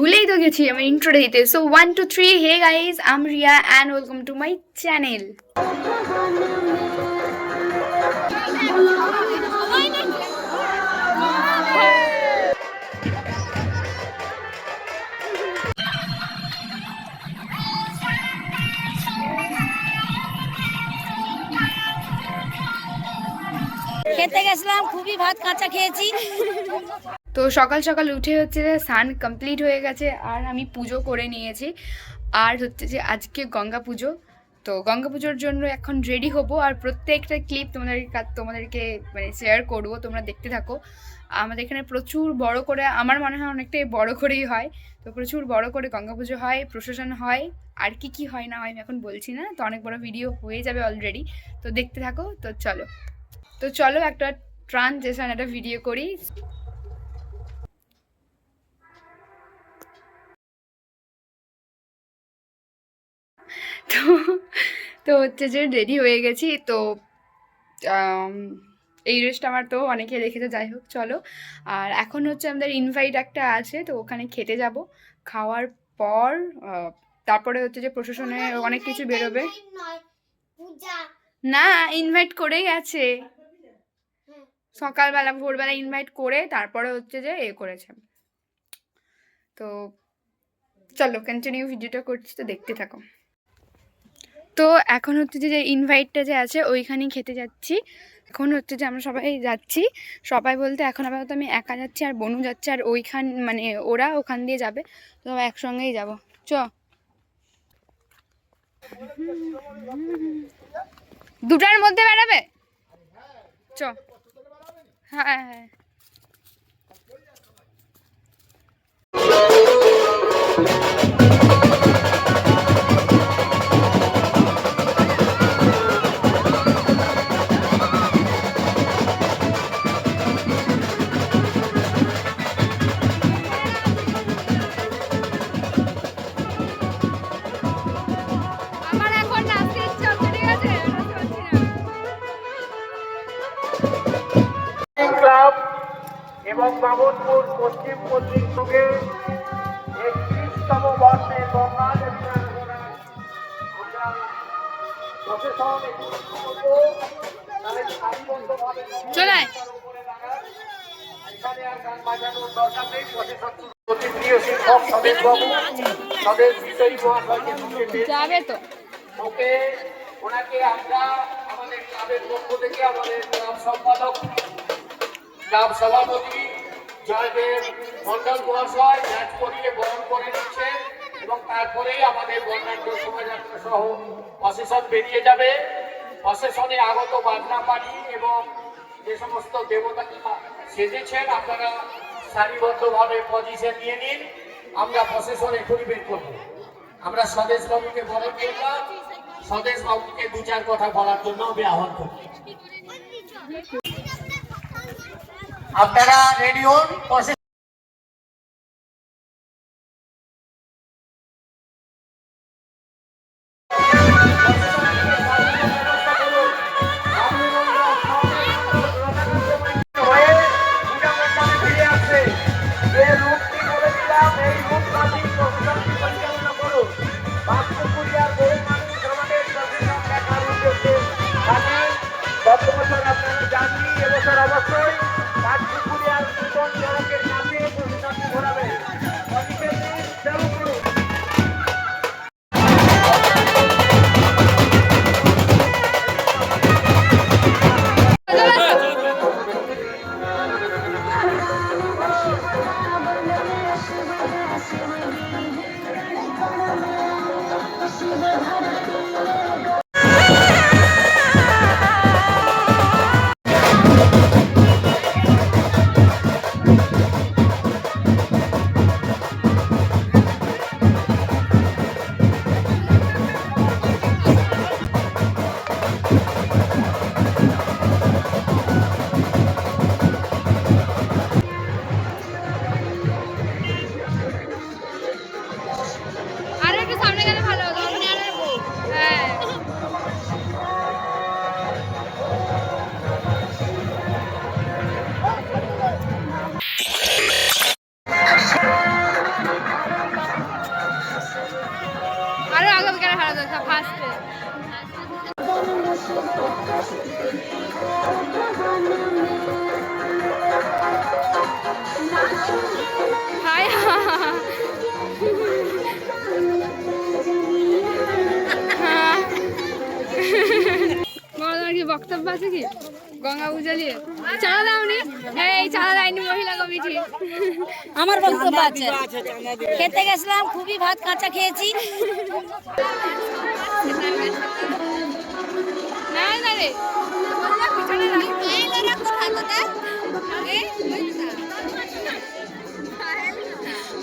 ভুলেই তো গেছি আমি ইন্ট্রোটা দিতে। So 1 2 3 hey guys, I am Riya and welcome to my channel. খেতে গেছিলাম, খুবই ভাত কাঁচা খেয়েছি। তো সকাল সকাল উঠে হচ্ছে যে স্নান কমপ্লিট হয়ে গেছে আর আমি পুজো করে নিয়েছি। আর হচ্ছে যে আজকে গঙ্গা পুজো, তো গঙ্গা পুজোর জন্য এখন রেডি হব আর প্রত্যেকটা ক্লিপ তোমাদেরকে মানে শেয়ার করব, তোমরা দেখতে থাকো। আমাদের এখানে প্রচুর বড় করে, আমার মনে হয় অনেকটাই বড় করেই হয়, তো প্রচুর বড় করে গঙ্গা পুজো হয়, প্রশাসন হয়, আর কি কি হয় না হয় আমি এখন বলছি না, তো অনেক বড় ভিডিও হয়ে যাবে অলরেডি, তো দেখতে থাকো। তো চলো একটা ট্রানজেকশন, একটা ভিডিও করি। তো তো হচ্ছে যে রেডি হয়ে গেছি। তো আম, এই ড্রেসটা আমার তো অনেকে দেখেছে, যাই হোক চলো। আর এখন হচ্ছে আমাদের ইনভাইট একটা আছে, তো ওখানে খেতে যাব। খাওয়ার পর তারপরে হচ্ছে যে প্রশাসনে অনেক কিছু বেরোবে। না, ইনভাইট করেই আছে, সকালবেলা ভোরবেলা ইনভাইট করে তারপরে হচ্ছে যে করেছে। তো চলো কন্টিনিউ ভিডিওটা করছি, তো দেখতে থাকো। তো এখন হচ্ছে যে ইনভাইটটা যে আছে ওইখানেই খেতে যাচ্ছি। এখন হচ্ছে যে আমরা সবাই যাচ্ছি, সবাই বলতে এখন আপাতত আমি একা যাচ্ছি আর বনু যাচ্ছে, আর ওইখান মানে ওরা ওখান দিয়ে যাবে, তো একসঙ্গেই যাব। চ, 2টার মধ্যে বেরাবে। চ, হ্যাঁ হ্যাঁ। আমার এখন নাচতে ইচ্ছা হচ্ছে, ঠিক আছে, নাচতে পারছি না। ক্লাব এবং বামনপুর পশ্চিম পশ্চিমবঙ্গে 31তম বর্ষে গঙ্গা যাত্রা আমরা প্রশাসন চলে এখানে আর গান বাজানোর দরকার নেই। প্রশাসন অতি প্রিয় শিক্ষক স্বদেশ বাবু, স্বদেশ বিজয়ী মহাশয়কে যাবে তো। ওকে ওনাকে আমরা আমাদের ক্লাবের পক্ষ থেকে আমাদের ক্লাব সম্পাদক, ক্লাব সভাপতি জয়দেব মন্ডল মহাশয় ম্যাচ করিয়ে বরণ করে নিচ্ছেন, এবং তারপরেই আমাদের বর্ণাঢ্য শোভাযাত্রা সহ প্রসেশন বেরিয়ে যাবে। প্রসেশনে আগত বাজনাপাড়ি এবং যে সমস্ত দেবতা সেজেছেন আপনারা সারিবদ্ধভাবে পজিশন নিয়ে নিন। আমরা প্রসেশন এখনই বের করবো। আমরা স্বদেশ বাবুকে বরণ করলাম, স্বদেশ বাবুকে 2-4 কথা বলার জন্য আমি আহ্বান করি। আপনারা রেডি হন। গত বছর আপনারা জাননি, এবছর অবশ্যই 5 পুকুরিয়ার নূতন সড়কের আছে কি গঙ্গা পূজা দিয়ে চাঁদা দাওনি? এই চাঁদা দেয়নি মহিলা কমিটি। আমার বক্তব্য আছে, খেতে গেছিলাম, খুবই ভাত কাঁচা খেয়েছি। না না রে পিছনে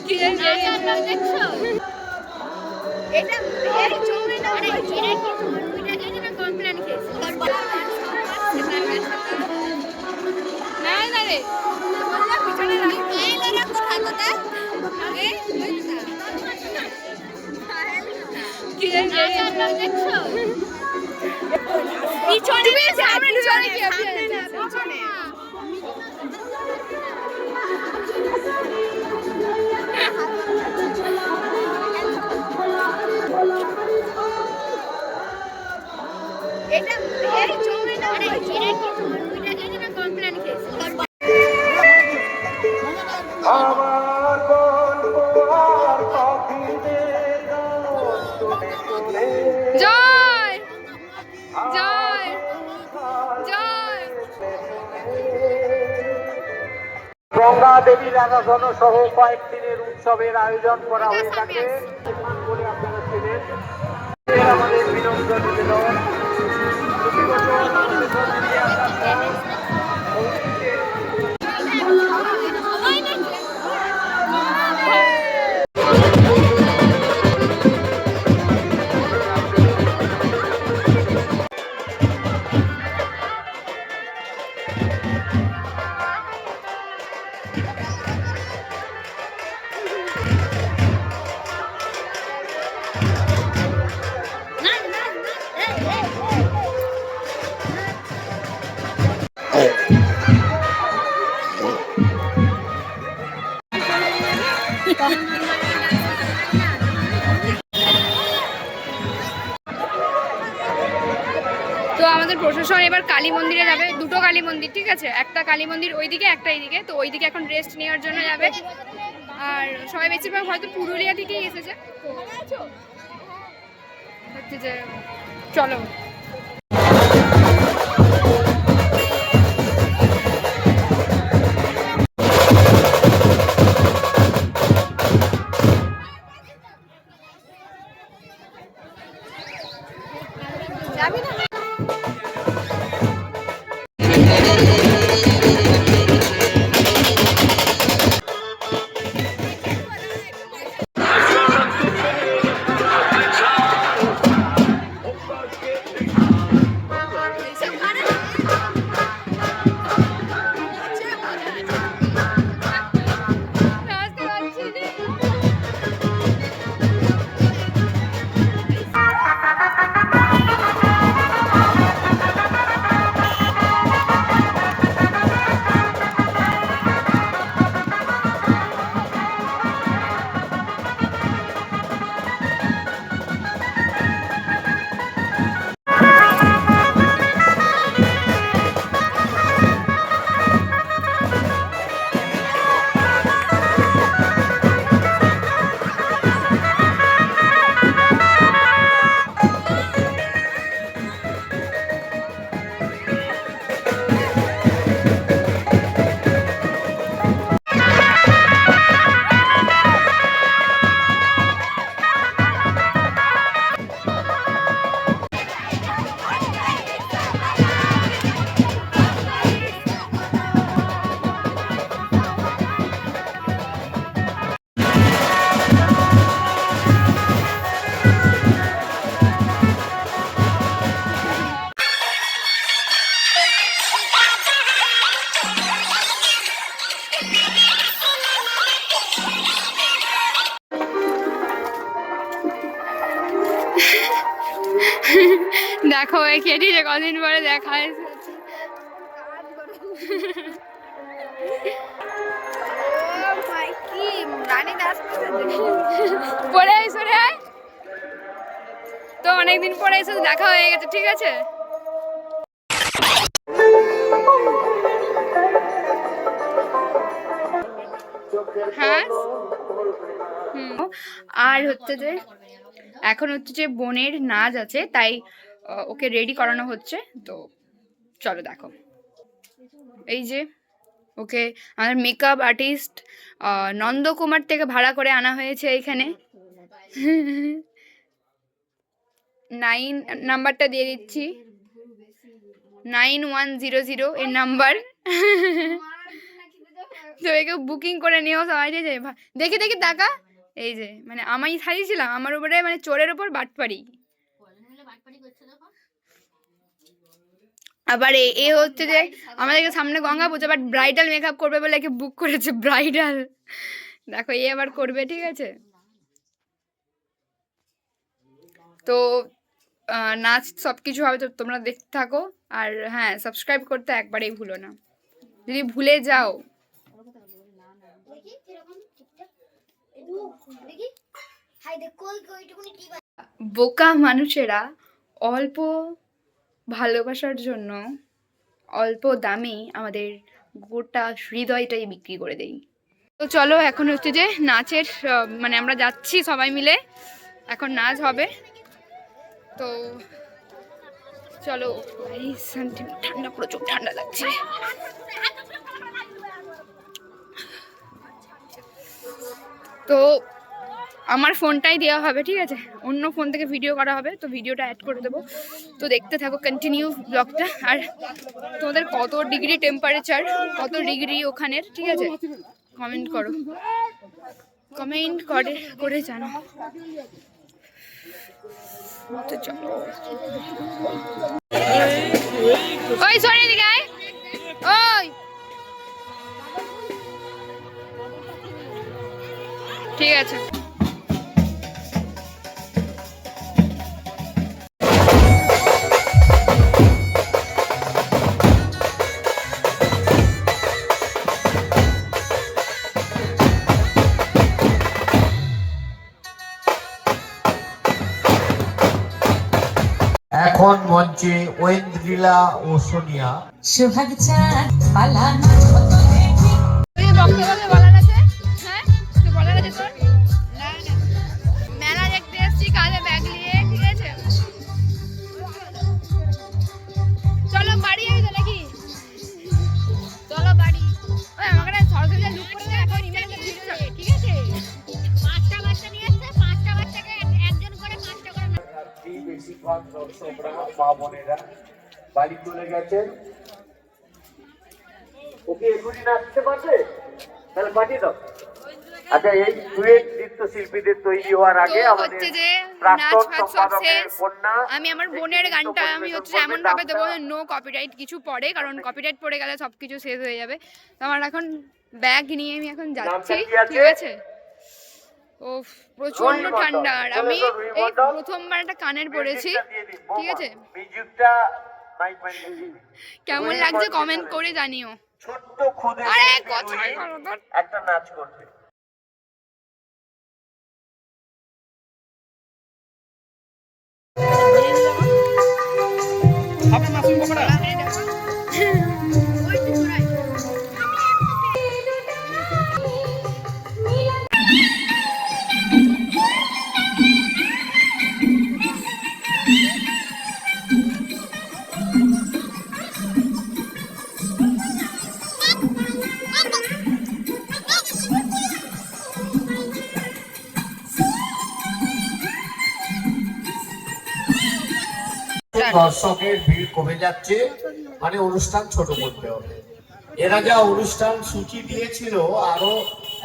কি দেখছো এটা এই চৌড়ি না আরে এটা কি ওইটা কি না কমপ্লেন কেস না না রে পিছনে এই কোথায় কোথায় এই কি দেখছো পিছনে সামনে পিছনে কি আপনি পিছনে এটা এই চৌড়ি না আরে এটা কি ওইটা কি না কমপ্লেন কেস আমার গল্প আর পাখিদের জয় জয় জয় গঙ্গা দেবীর আরাধন সহ কয়েক দিনের উৎসবের আয়োজন করা হয়ে থাকে বলে আপনারা ছিলেন। আমাদের বিনম্র নিবেদন প্রতি বছর আমাদের মন্দিরে আমরা তো আমাদের প্রশাসন এবার কালী মন্দিরে যাবে, দুটো কালী মন্দির, ঠিক আছে, একটা কালী মন্দির ওইদিকে একটা এইদিকে, তো ওইদিকে এখন রেস্ট নেওয়ার জন্য যাবে। আর সবাই বেশিরভাগ হয়তো পুরুলিয়া থেকেই এসেছে, হচ্ছে যে চলো যাবি না দেখো এই কেটি যে কদিন পরে দেখা হয়েছে পরে এসো রে, তো অনেকদিন পরে এসে দেখা হয়ে গেছে, ঠিক আছে। হ্যাঁ আর হচ্ছে যে এখন হচ্ছে যে বোনের নাচ আছে, তাই ওকে রেডি করানো হচ্ছে, তো চলো দেখো, এই যে ওকে আমাদের মেকআপ আর্টিস্ট নন্দকুমার থেকে ভাড়া করে আনা হয়েছে এখানে। 9 নাম্বারটা দিয়ে দিচ্ছি, 9100 এর নাম্বার। তো একে বুকিং করে নিও সবাই, ঠিক আছে? দেখি দেখি টাকা, এই যে মানে আমি সাজিয়েছিলাম, আমার উপরে মানে চোরের উপর বাটপারি। আবার এ হচ্ছে যে আমাদেরকে সামনে গঙ্গা পুজো, বাট ব্রাইডাল মেকআপ করবে বলে একে বুক করেছে ব্রাইডাল। দেখো এ আবার করবে, ঠিক আছে? তো নাচ সব কিছু হবে, তো তোমরা দেখতে থাকো। আর হ্যাঁ, সাবস্ক্রাইব করতে একবারেই ভুলো না, যদি ভুলে যাও। বোকা মানুষেরা অল্প ভালোবাসার জন্য অল্প দামে আমাদের গোটা হৃদয়টাই বিক্রি করে দেই। তো চলো, এখন হচ্ছে যে নাচের মানে আমরা যাচ্ছি সবাই মিলে, এখন নাচ হবে। তো চলো, ঠান্ডা, প্রচুর ঠান্ডা লাগছে। তো আমার ফোনটাই দেওয়া হবে, ঠিক আছে? অন্য ফোন থেকে ভিডিও করা হবে, তো ভিডিওটা অ্যাড করে দেবো। তো দেখতে থাকো কন্টিনিউ ব্লগটা। আর তোমাদের কত ডিগ্রি টেম্পারেচার, কত ডিগ্রি ওখানের, ঠিক আছে? কমেন্ট করো, কমেন্ট করে জানো। তো চলো, ওই সরে দিকে আয়, ওই ঠিক আছে। এখন মঞ্চে ঐন্দ্রিলা ও সোনিয়া। সোহাগ চাঁদ পালানো বক্তব্য বলার আছে? হ্যাঁ, তুই বলার আছে তোর? না না, মেলা দেখতে এসছি কাঁধে ব্যাগ নিয়ে, ঠিক আছে? চলো বাড়ি যাবি তো নাকি? চলো বাড়ি। ওই আমাকে না সরস্বতী পূজা লুক করে দে, এখন ইমেলে ভিডিও যাবে, ঠিক আছে? 5টা বাচ্চা নিয়ে এসছে, 5টা বাচ্চাকে একজন করে 5টা করে বেশিরভাগ দর্শকরা মা বোনেরা বাড়ি চলে গেছেন। ওকে এখনই নাচতে পারবে, তাহলে পাঠিয়ে দাও। আচ্ছা, এই ডুয়েট নৃত্যশিল্পীদের তৈরি হওয়ার আগে আমাদের প্রাক্তন সম্পাদকের কন্যা, আমি আমার বোনের গানটা আমি হচ্ছে এমন ভাবে দেবো নো কপিরাইট কিছু পড়ে, কারণ কপিরাইট পড়ে গেলে সবকিছু শেষ হয়ে যাবে। তো আমার এখন ব্যাগ নিয়ে আমি এখন যাচ্ছি, ঠিক আছে? ও প্রচন্ড ঠান্ডা, আর আমি এই প্রথমবার একটা কানের পরেছি, ঠিক আছে? কেমন লাগছে কমেন্ট করে জানিও। ছোট্ট খুদে একটা নাচ করবে। দর্শকের ভিড় কমে যাচ্ছে, মানে অনুষ্ঠান ছোট করতে হবে। এরা যা অনুষ্ঠান সূচি দিয়েছিল, আরো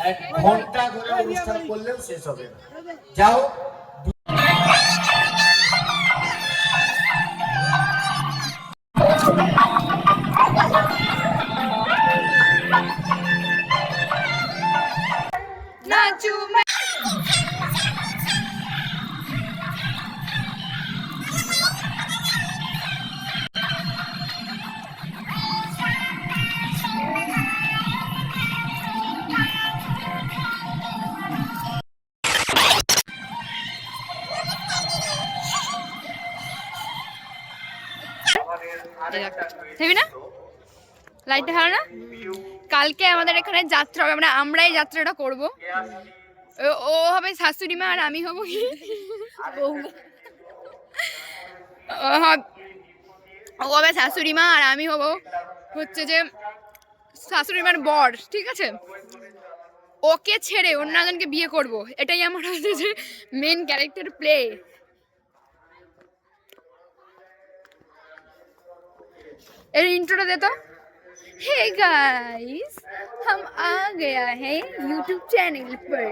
1 ঘন্টা ধরে অনুষ্ঠান করলেও শেষ হবে না। যাও, নাচু দেখবি না, লাইটটা ভালো না? কালকে আমাদের এখানে যাত্রা হবে, মানে আমরাই যাত্রাটা করব। ও হবে শাশুড়ি মা, আর আমি হব কি ও হবে শাশুড়ি মা আর আমি হব হচ্ছে যে শাশুড়ি মার বর, ঠিক আছে? ওকে ছেড়ে অন্য একজনকে বিয়ে করব, এটাই আমার হচ্ছে যে মেন ক্যারেক্টার প্লে। এর ইন্ট্রোটা দে তো। हे गाइस, हम आ गया है यूट्यूब चैनल पर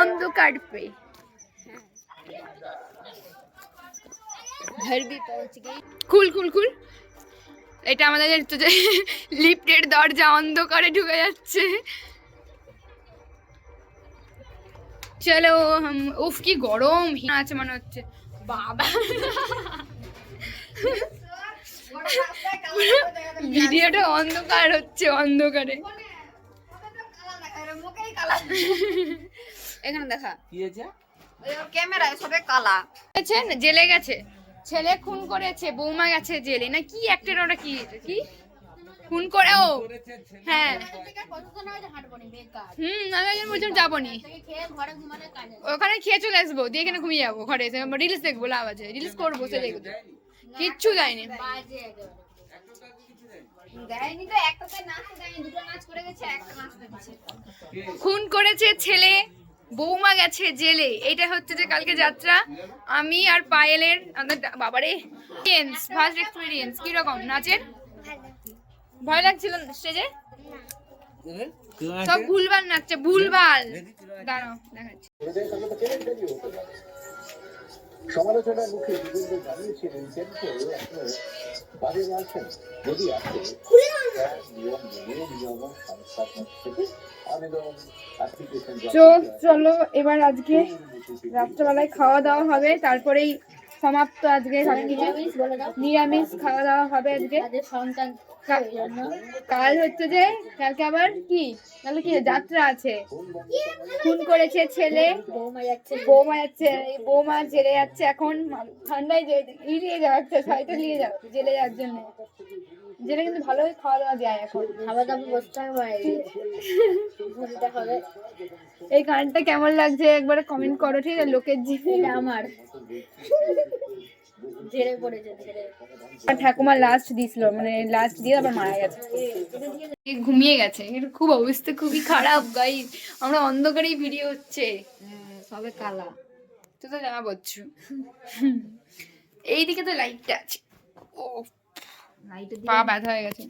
अंधकार पे। घर भी पहुंच गई। খুল খুল খুল। এটা আমাদের হচ্ছে যে লিফটের দরজা অন্ধকারে ঢুকে যাচ্ছে। চলো হাম, উফ কি গরম আছে মনে হচ্ছে বাবা। ভিডিওটা অন্ধকার হচ্ছে, অন্ধকারে। এখানে দেখা কি হয়েছে? ক্যামেরায় সবে কালা। জেলে গেছে, ছেলে খুন করেছে, বৌমা গেছে জেলে, না কি একটা ওটা কি কি খুন করে ও। হ্যাঁ আমি একজন বলছিলাম যাবো নি, ওখানে খেয়ে চলে আসবো, দিয়ে এখানে ঘুমিয়ে যাবো, ঘরে এসে রিলস দেখবো, লাভ আছে রিলস করবো, সে দেখবো। কিচ্ছু যায়নি। খুন করেছে ছেলে, বৌমা গেছে জেলে, এটা হচ্ছে যে কালকে যাত্রা। আমি আর পায়েলের বাবারে ফার্স্ট এক্সপিরিয়েন্স কিরকম নাচের? ভয় লাগছিল স্টেজে? সব ভুলভাল নাচছে, ভুলভাল। দাঁড়াও দেখাচ্ছি। সমালোচনার মুখে বিজেপি জানিয়েছিলেন কেন্দ্র এখনো বাজারে আছেন, যদি আছে নিয়ম মেনে নিয়ম সংস্থাপন থেকে আবেদন অ্যাপ্লিকেশন। চলো এবার আজকে রাত্রেবেলায় খাওয়া দাওয়া হবে, তারপরেই সমাপ্ত আজকে সবকিছু। নিরামিষ খাওয়া দাওয়া হবে আজকে। কাল হচ্ছে যে কালকে আবার কি, তাহলে কি যাত্রা আছে। খুন করেছে ছেলে, বৌমা যাচ্ছে, বৌমা জেলে যাচ্ছে এখন। ঠান্ডায় নিয়ে যাচ্ছে, সাইতে নিয়ে যাচ্ছে জেলে যাওয়ার জন্য। জেলে কিন্তু ভালোই খাওয়া দাওয়া দেয় এখন, খাওয়া দাওয়া বসতে হবে। এই গানটা কেমন লাগছে একবারে কমেন্ট করো, ঠিক আছে? লোকের জীবনে আমার ঝেড়ে পড়েছে, ঝেড়ে। ঠাকুমা লাস্ট দিছিল, মানে লাস্ট দিয়ে আবার মারা গেছে, ঘুমিয়ে গেছে। এর খুব অবস্থা খুবই খারাপ গাইস, আমরা অন্ধকারেই ভিডিও হচ্ছে, সবে কালা। তুই তো জামা পড়ছু। এইদিকে তো লাইটটা আছে, ও পা ব্যথা হয়ে গেছে।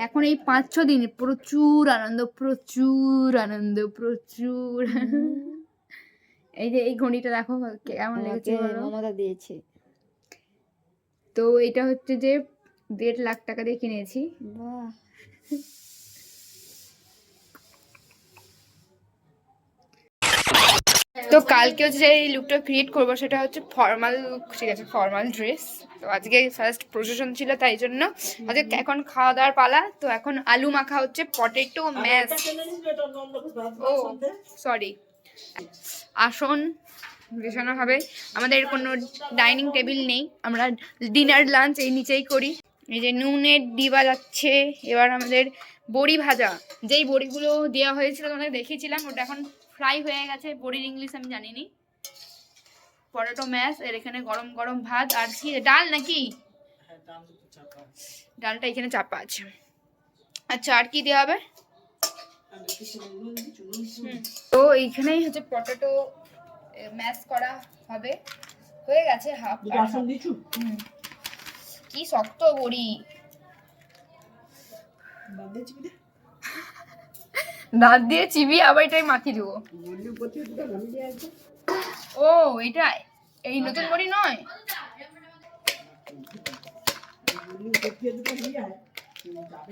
এখন এই 5-6 দিন প্রচুর আনন্দ, প্রচুর আনন্দ, প্রচুর। এই যে এই ঘড়িটা দেখো কেমন লেগেছে, মমতা দিয়েছে। তো এটা হচ্ছে যে 1.5 লাখ টাকা দিয়ে কিনেছি। বাহ। তো কালকে হচ্ছে যে এই লুকটা ক্রিয়েট করবো, সেটা হচ্ছে ফর্মাল লুক, ঠিক আছে? Formal dress. তো আজকে ফার্স্ট প্রসেশন ছিল, তাই জন্য আজকে এখন খাওয়া দাওয়ার পালা। তো এখন আলু মাখা হচ্ছে, পটেটো ম্যাশ, ও সরি, আসন বিছানো হবে। আমাদের কোনো ডাইনিং টেবিল নেই, আমরা ডিনার লাঞ্চ এই নিচেই করি। এই যে নুনের ডিবা যাচ্ছে। এবার আমাদের বড়ি ভাজা, যেই বড়িগুলো দেওয়া হয়েছিল তোমাদের দেখিয়েছিলাম, ওটা এখন ফ্রাই হয়ে গেছে। বড়ির ইংলিশ আমি জানিনি। পটেটো ম্যাশ, এর এখানে গরম গরম ভাত, আর কি ডাল নাকি? ডালটা এখানে চাপা আছে। আচ্ছা আর কি দেওয়া হবে? তো এইখানেই হচ্ছে পটেটো ম্যাশ করা হবে, হয়ে গেছে হাফ। কি শক্ত বড়ি, দাঁত দিয়ে চিবি আবার এটাই মাখিয়ে দেবো। ও এটা এই নতুন বড়ি নয়,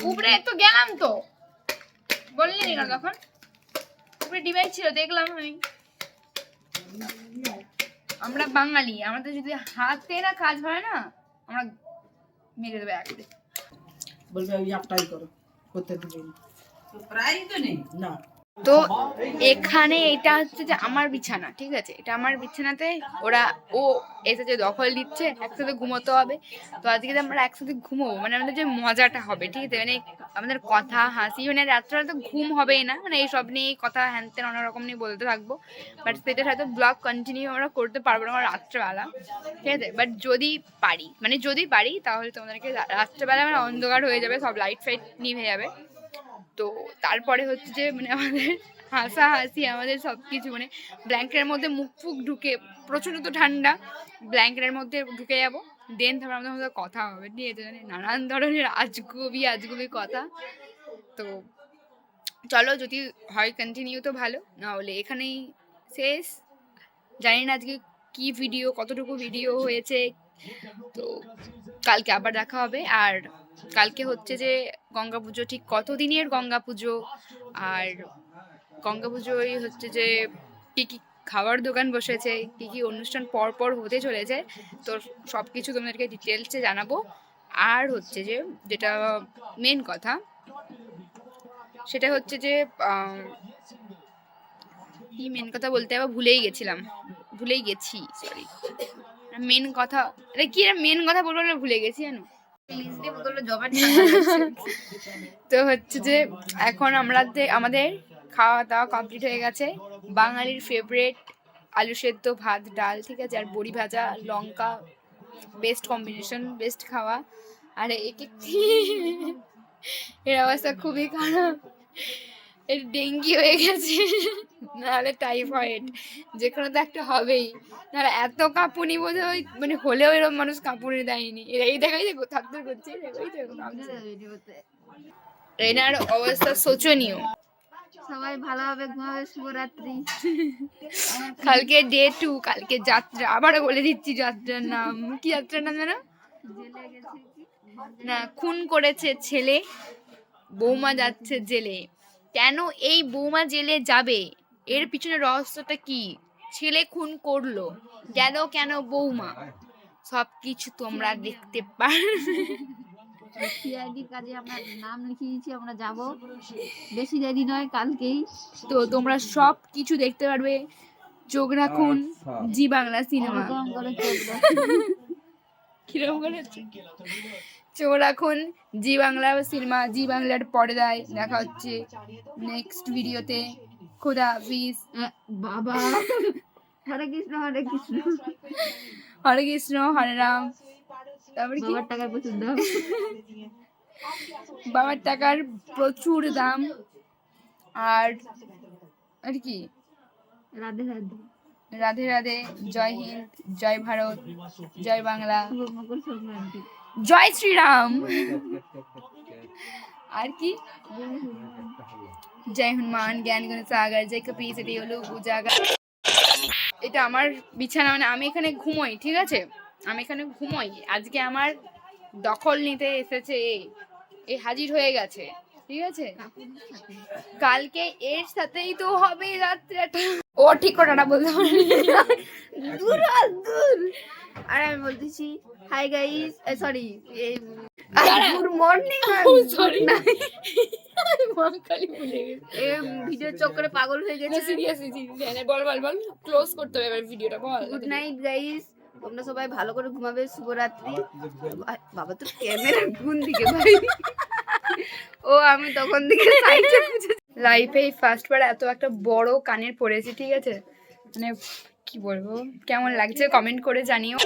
উপরে তো গেলাম, তো বললি না তখন উপরে ডিভাইস ছিল, দেখলাম আমি। আমরা বাঙালি, আমাদের যদি হাতে না কাজ হয় না, আমরা মেরে দেবো একবারে। বলবে ওই একটাই করো, করতে দিবেন, প্রায় তো নেই না। তো এখানে এটা হচ্ছে যে আমার বিছানা, ঠিক আছে, এটা আমার বিছানাতে ও এসেছে দখল দিচ্ছে, একসাথে ঘুমোতে হবে। তো আজকে যে আমরা একসাথে ঘুমোবো, মানে আমাদের যে মজাটা হবে, ঠিক আছে, মানে আমাদের কথা হাসি, মানে রাত্রেবেলা তো ঘুম হবেই না, মানে এইসব নিয়ে কথা হ্যান ত্যান অনেক রকম নিয়ে বলতে থাকবো, বাট সেটা হয়তো ব্লগ কন্টিনিউ আমরা করতে পারবো না আমার রাত্রেবেলা, ঠিক আছে। বাট যদি পারি তাহলে তোমাদেরকে রাত্রেবেলা মানে অন্ধকার হয়ে যাবে, সব লাইট ফাইট নিভে যাবে। তো তারপরে হচ্ছে যে মানে আমাদের হাসাহাসি, আমাদের সব কিছু, মানে ব্ল্যাঙ্কেটের মধ্যে মুখ ফুক ঢুকে, প্রচণ্ড তো ঠান্ডা, ব্ল্যাঙ্কেটের মধ্যে ঢুকে যাবো, দেন তারপর আমাদের মধ্যে কথা হবে, ঠিক আছে, মানে নানান ধরনের আজগুবি কথা। তো চলো, যদি হয় কন্টিনিউ তো ভালো, না হলে এখানেই শেষ। জানি না আজকে কি ভিডিও, কতটুকু ভিডিও হয়েছে। তো কালকে আবার দেখা হবে। আর কালকে হচ্ছে যে গঙ্গা পুজো, ঠিক কতদিনের গঙ্গা পুজো, আর গঙ্গা পুজোয় হচ্ছে যে কী কী খাবার দোকান বসেছে, কী কী অনুষ্ঠান পর হতে চলেছে, তো সব কিছু তোমাদেরকে ডিটেলসে জানাবো। আর হচ্ছে যে যেটা মেন কথা, সেটা হচ্ছে যে কি মেন কথা বলতে আবার ভুলেই গেছি, সরি। মেন কথা, এটা কি মেন কথা বলবো না, ভুলে গেছি জানো। তো হচ্ছে যে এখন আমাদের খাওয়া দাওয়া কমপ্লিট হয়ে গেছে। বাঙালির ফেভারিট আলু সেদ্ধ, ভাত, ডাল, ঠিক আছে, আর বড়ি ভাজা, লঙ্কা, বেস্ট কম্বিনেশন, বেস্ট খাওয়া। আর এর অবস্থা খুবই খারাপ, এর ডেঙ্গি হয়ে গেছে, নাহলে টাইফয়েড, যে কোনো তো একটা হবেই, নাহলে এত কাঁপুনি বোধ হয়, মানে হলেও এরকম মানুষ কাঁপুনি দেয়নি। এই দেখাই যে থাকতে করছে, রেনার অবস্থা শোচনীয়। সবাই ভালোভাবে ঘুমাবে, শুভরাত্রি। কালকে ডে 2, কালকে যাত্রা, আবারও বলে দিচ্ছি যাত্রার নাম কি, যাত্রার নাম জানো না? খুন করেছে ছেলে, বৌমা যাচ্ছে জেলে। কেন এই বৌমা জেলে যাবে, এর পিছনে রহস্যটা কি? ছেলে খুন করলো কেন বৌমা, সবকিছু তোমরা দেখতে পারবে। সিআইডি কাজে আমরা নাম লিখিয়ে দিয়েছি, আমরা যাব, বেশি দেরি নয়, কালকেই। তো তোমরা সব কিছু দেখতে পারবে। চোখ রাখুন জি বাংলা সিনেমা। কিরকম করে চোখ রাখুন জি বাংলা সিনেমা, জি বাংলার পর্দায়। দেখা হচ্ছে নেক্সট ভিডিওতে। খোদা হাফিজ। বাবা, হরে কৃষ্ণ হরে কৃষ্ণ, হরে কৃষ্ণ হরে রাম। তারপরে কি, বাবার টাকার প্রচুর দাম, বাবার টাকার প্রচুর দাম। আর কি, রাধে রাধে, রাধে রাধে, জয় হিন্দ, জয় ভারত, জয় বাংলা, মকর সংক্রান্তি, জয় শ্রীরাম। আর কি, জয় হনুমান জ্ঞান গুণ সাগর, জয় কপি সেটি হলো উজাগার। এটা আমার বিছানা, মানে আমি এখানে ঘুমোই, ঠিক আছে, আমি এখানে ঘুমোই। আজকে আমার দখল নিতে এসেছে, এ হাজির হয়ে গেছে, ঠিক আছে। কালকে এর সাথেই তো হবে রাত্রেটা। ও ঠিক করে না বলতে পারি, দূর। আর আমি বলতেছি hi guys, sorry, good morning, sorry না, খালি ভুলে গেছি, ভিডিও চক্করে পাগল হয়ে গেছে। সিরিয়াসলি বল ক্লোজ করতে হবে এবার ভিডিওটা, বল। গুড নাইট গাইস, তোমরা সবাই ভালো করে ঘুমাবে, শুভরাত্রি। বাবা তো ক্যামেরা কোন দিকে ভাই, ও আমি তখন দিকে লাইফে ফার্স্ট বার এত একটা বড় কানের পড়েছি, ঠিক আছে, মানে কি বলবো, কেমন লাগছে কমেন্ট করে জানিও।